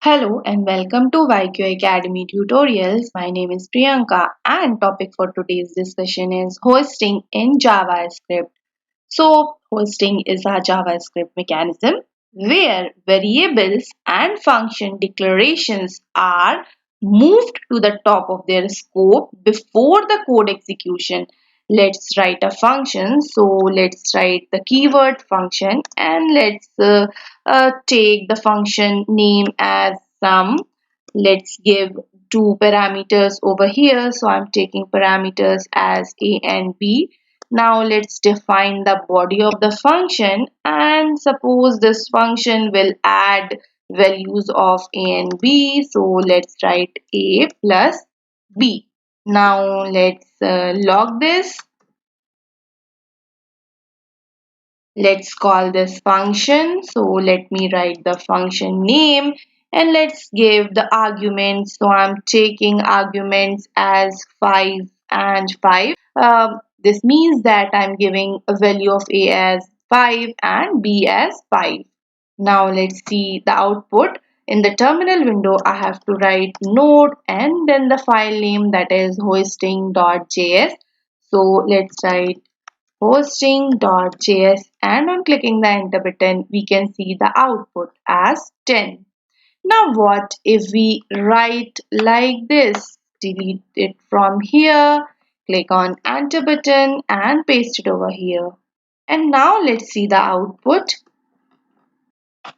Hello and welcome to YQ Academy tutorials. My name is Priyanka and topic for today's discussion is hoisting in JavaScript. So, hoisting is a JavaScript mechanism where variables and function declarations are moved to the top of their scope before the code execution. Let's write a function. So, let's write the keyword function and let's take the function name as sum. Let's give two parameters over here. So, I'm taking parameters as a and b. Now let's define the body of the function and suppose this function will add values of a and b. So let's write a plus b. Now let's log this. Let's call this function. So let me write the function name and let's give the arguments. So I'm taking arguments as 5 and 5. This means that I'm giving a value of a as 5 and b as 5. Now let's see the output. In the terminal window, I have to write node and then the file name, that is hoisting.js. So let's write hosting.js, and on clicking the enter button we can see the output as 10. Now what if we write like this? Delete it from here, click on enter button and paste it over here. And now let's see the output.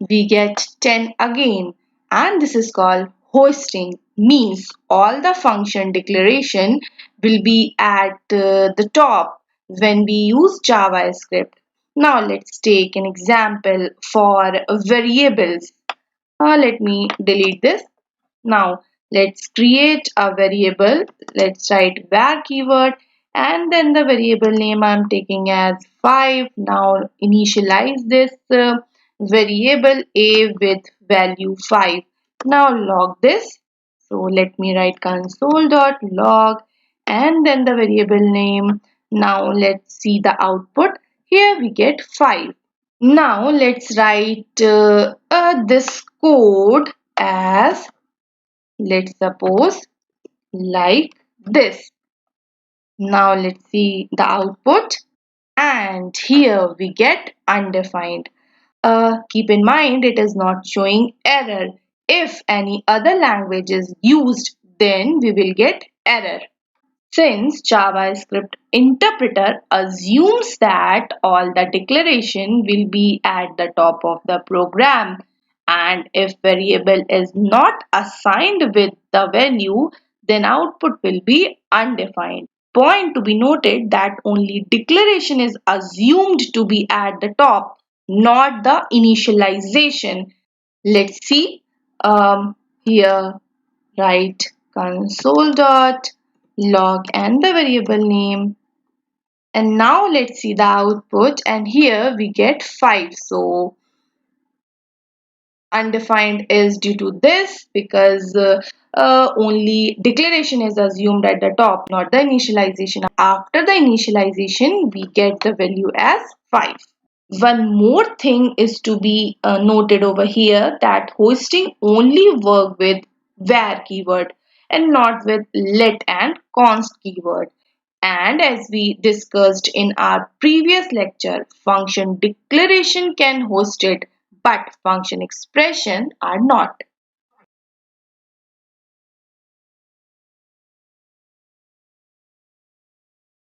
We get 10 again, and this is called hoisting, means all the function declaration will be at the top when we use JavaScript. Now let's take an example for variables. Let me delete this. Now let's create a variable. Let's write var keyword and then the variable name I'm taking as 5. Now initialize this variable a with value 5. Now log this. So let me write console.log and then the variable name. Now let's see the output. Here we get 5. Now let's write this code as, let's suppose, like this. Now let's see the output, and here we get undefined. Keep in mind it is not showing error. If any other language is used, then we will get error. Since JavaScript interpreter assumes that all the declaration will be at the top of the program, and if variable is not assigned with the value, then output will be undefined. Point to be noted that only declaration is assumed to be at the top, not the initialization. Let's see here. Write console dot log and the variable name, and now let's see the output, and here we get 5. So undefined is due to this because only declaration is assumed at the top, not the initialization. After the initialization we get the value as 5. One more thing is to be noted over here, that hoisting only work with var keyword and not with let and const keyword. And as we discussed in our previous lecture, function declaration can host it, but function expression are not.